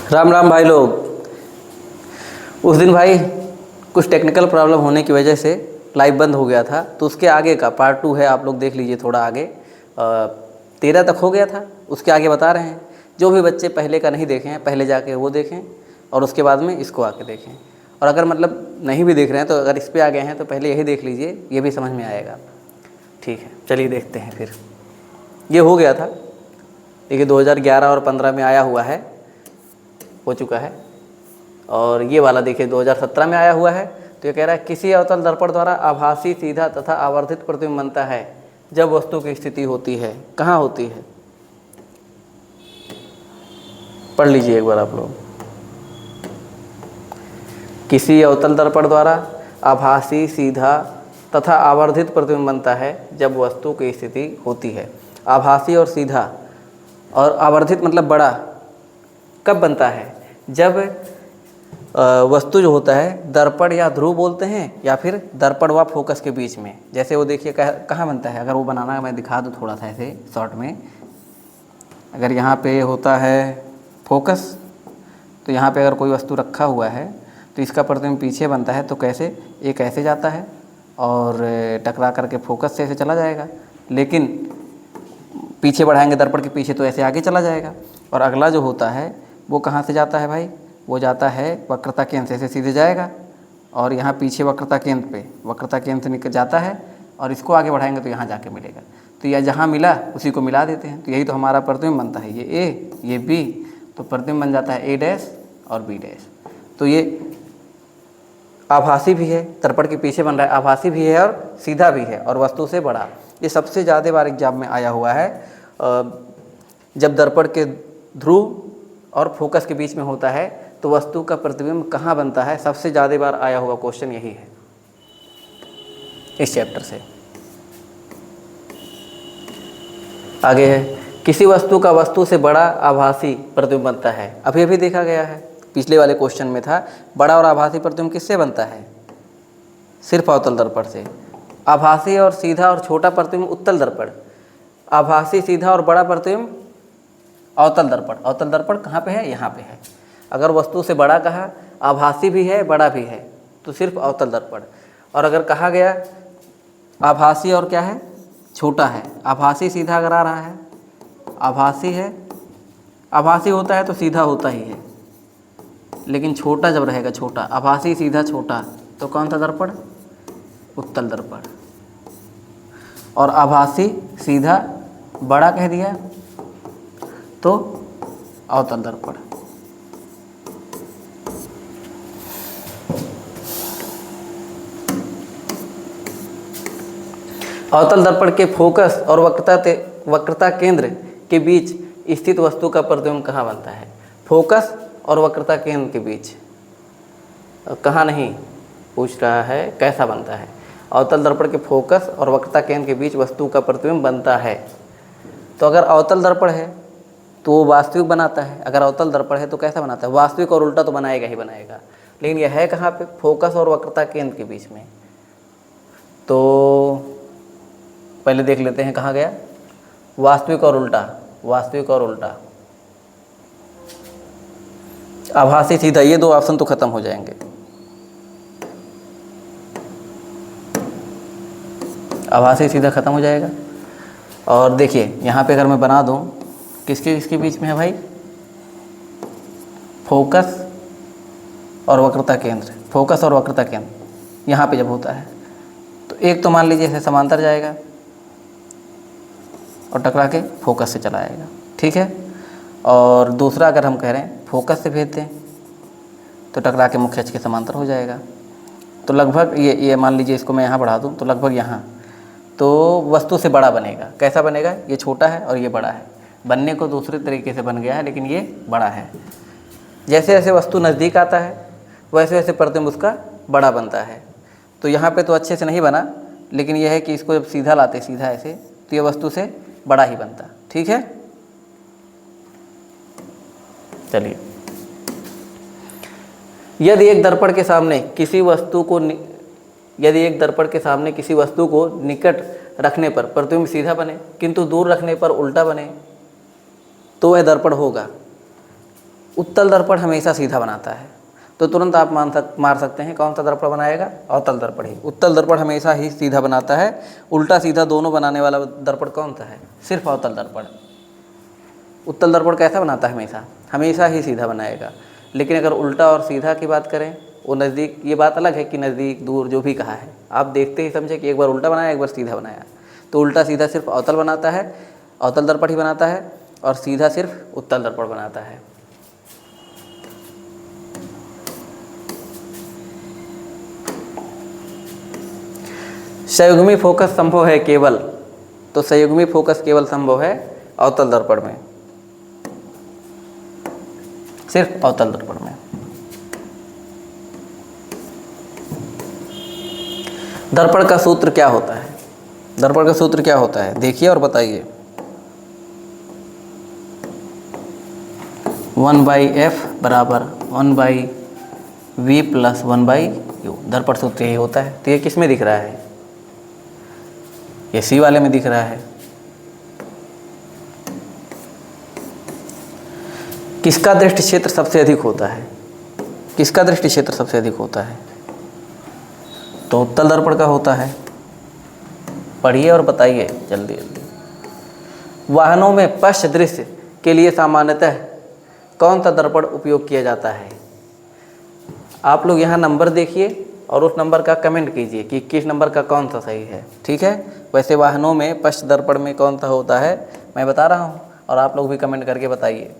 राम राम भाई लोग। उस दिन भाई कुछ टेक्निकल प्रॉब्लम होने की वजह से लाइव बंद हो गया था, तो उसके आगे का पार्ट 2 है, आप लोग देख लीजिए। थोड़ा आगे 13 तक हो गया था, उसके आगे बता रहे हैं। जो भी बच्चे पहले का नहीं देखे हैं पहले जाके वो देखें और उसके बाद में इसको आके देखें। और अगर मतलब नहीं भी देख रहे हैं तो अगर इस पे आ गए हैं तो पहले यही देख लीजिए, ये भी समझ में आएगा। ठीक है, चलिए देखते हैं। फिर ये हो गया था, देखिए 2011 और 15 में आया हुआ है, हो चुका है। और ये वाला देखिए 2017 में आया हुआ है। तो ये कह रहा है किसी अवतल दर्पण द्वारा आभासी, सीधा तथा आवर्धित प्रतिबिंब बनता है जब वस्तु की स्थिति होती है। कहाँ होती है, पढ़ लीजिए एक बार आप लोग। किसी अवतल दर्पण द्वारा आभासी, सीधा तथा आवर्धित प्रतिबिंब बनता है जब वस्तु की स्थिति होती है। आभासी और सीधा और आवर्धित मतलब बड़ा कब बनता है, जब वस्तु जो होता है दर्पण या ध्रुव बोलते हैं या फिर दर्पण व फोकस के बीच में। जैसे वो देखिए कहाँ बनता है, अगर वो बनाना मैं दिखा दूँ थोड़ा सा ऐसे शॉर्ट में। अगर यहाँ पे होता है फोकस, तो यहाँ पे अगर कोई वस्तु रखा हुआ है तो इसका प्रतिबिंब पीछे बनता है। तो कैसे, एक ऐसे जाता है और टकरा करके फोकस से ऐसे चला जाएगा, लेकिन पीछे बढ़ाएंगे दर्पण के पीछे तो ऐसे आगे चला जाएगा। और अगला जो होता है वो कहाँ से जाता है भाई, वो जाता है वक्रता केंद्र से, ऐसे सीधे जाएगा और यहाँ पीछे वक्रता केंद्र से निकल जाता है और इसको आगे बढ़ाएंगे तो यहाँ जाके मिलेगा। तो यह जहाँ मिला उसी को मिला देते हैं। तो यही तो हमारा प्रतिबिंब बनता है, ये ए ये बी, तो प्रतिबिंब बन जाता है ए डैश और बी डैश। तो ये आभासी भी है, दर्पण के पीछे बन रहा है, आभासी भी है और सीधा भी है और वस्तु से बड़ा। ये सबसे ज़्यादा बार एग्जाम में आया हुआ है। जब दर्पण के ध्रुव और फोकस के बीच में होता है तो वस्तु का प्रतिबिंब कहाँ बनता है, सबसे ज़्यादा बार आया हुआ क्वेश्चन यही है इस चैप्टर से। आगे है किसी वस्तु का वस्तु से बड़ा आभासी प्रतिबिंब बनता है। अभी अभी देखा गया है, पिछले वाले क्वेश्चन में था बड़ा और आभासी प्रतिबिंब किससे बनता है, सिर्फ अवतल दर्पण से। आभासी और सीधा और छोटा प्रतिबिंब उत्तल दर्पण, आभासी, सीधा और बड़ा प्रतिबिंब अवतल दर्पण। अवतल दर्पण कहाँ पे है, यहाँ पे है। अगर वस्तु से बड़ा कहा, आभासी भी है बड़ा भी है, तो सिर्फ अवतल दर्पण। और अगर कहा गया आभासी और क्या है, छोटा है, आभासी सीधा अगर आ रहा है, आभासी है, आभासी होता है तो सीधा होता ही है, लेकिन छोटा जब रहेगा, छोटा, आभासी सीधा छोटा, तो कौन सा दर्पण, उत्तल दर्पण। और आभासी सीधा बड़ा कह दिया तो अवतल दर्पण। अवतल दर्पण के फोकस और वक्रता केंद्र के बीच स्थित वस्तु का प्रतिबिंब कहाँ बनता है। फोकस और वक्रता केंद्र के बीच, कहाँ नहीं पूछ रहा है, कैसा बनता है। अवतल दर्पण के फोकस और वक्रता केंद्र के बीच वस्तु का प्रतिबिंब बनता है। तो अगर अवतल दर्पण है तो वो वास्तविक बनाता है, अगर अवतल दर्पण है तो कैसा बनाता है, वास्तविक और उल्टा तो बनाएगा ही बनाएगा। लेकिन यह है कहाँ पे, फोकस और वक्रता केंद्र के बीच में। तो पहले देख लेते हैं कहाँ गया, वास्तविक और उल्टा, वास्तविक और उल्टा, आभासी सीधा, ये दो ऑप्शन तो खत्म हो जाएंगे। आभासी सीधा खत्म हो जाएगा। और देखिए यहाँ पे अगर मैं बना दूँ, किसके किसके बीच में है भाई, फोकस और वक्रता केंद्र, फोकस और वक्रता केंद्र यहाँ पे जब होता है तो एक तो मान लीजिए ऐसे समांतर जाएगा और टकरा के फोकस से चला आएगा, ठीक है। और दूसरा अगर हम कह रहे हैं फोकस से भेज दें तो टकरा के मुख्य अक्ष के समांतर हो जाएगा। तो लगभग ये मान लीजिए इसको मैं यहाँ बढ़ा दूँ तो लगभग यहाँ तो वस्तु से बड़ा बनेगा। कैसा बनेगा, ये छोटा है और ये बड़ा है, बनने को दूसरे तरीके से बन गया है लेकिन ये बड़ा है। जैसे जैसे वस्तु नज़दीक आता है वैसे वैसे प्रतिबिंब उसका बड़ा बनता है। तो यहाँ पे तो अच्छे से नहीं बना, लेकिन यह है कि इसको जब सीधा लाते, सीधा ऐसे, तो ये वस्तु से बड़ा ही बनता, ठीक है। चलिए, यदि एक दर्पण के सामने किसी वस्तु को निकट रखने पर प्रतिबिंब सीधा बने किंतु दूर रखने पर उल्टा बने तो वह दर्पण होगा। उत्तल दर्पण हमेशा सीधा बनाता है, तो तुरंत आप मार सकते हैं कौन सा दर्पण बनाएगा, अवतल दर्पण ही। उत्तल दर्पण हमेशा ही सीधा बनाता है, उल्टा सीधा दोनों बनाने वाला दर्पण कौन सा है, सिर्फ अवतल दर्पण। उत्तल दर्पण कैसा बनाता है, हमेशा हमेशा ही सीधा बनाएगा। लेकिन अगर उल्टा और सीधा की बात करें, वो नज़दीक, ये बात अलग है कि नज़दीक दूर जो भी कहा है, आप देखते ही समझे कि एक बार उल्टा बनाया एक बार सीधा बनाया। तो उल्टा सीधा सिर्फ अवतल बनाता है, अवतल दर्पण ही बनाता है, और सीधा सिर्फ उत्तल दर्पण बनाता है। संयुग्मी फोकस संभव है केवल, तो संयुग्मी फोकस केवल संभव है अवतल दर्पण में, सिर्फ अवतल दर्पण में। दर्पण का सूत्र क्या होता है, दर्पण का सूत्र क्या होता है, देखिए और बताइए। 1/f बराबर 1/v प्लस 1/u, दर्पण सूत्र यही होता है। तो ये किस में दिख रहा है, ये सी वाले में दिख रहा है। किसका दृष्टि क्षेत्र सबसे अधिक होता है, किसका दृष्टि क्षेत्र सबसे अधिक होता है, तो उत्तल दर्पण का होता है। पढ़िए और बताइए जल्दी जल्दी। वाहनों में पश्च दृश्य के लिए सामान्यतः कौन सा दर्पण उपयोग किया जाता है। आप लोग यहाँ नंबर देखिए और उस नंबर का कमेंट कीजिए कि किस नंबर का कौन सा सही है, ठीक है। वैसे वाहनों में पश्च दर्पण में कौन सा होता है मैं बता रहा हूँ, और आप लोग भी कमेंट करके बताइए।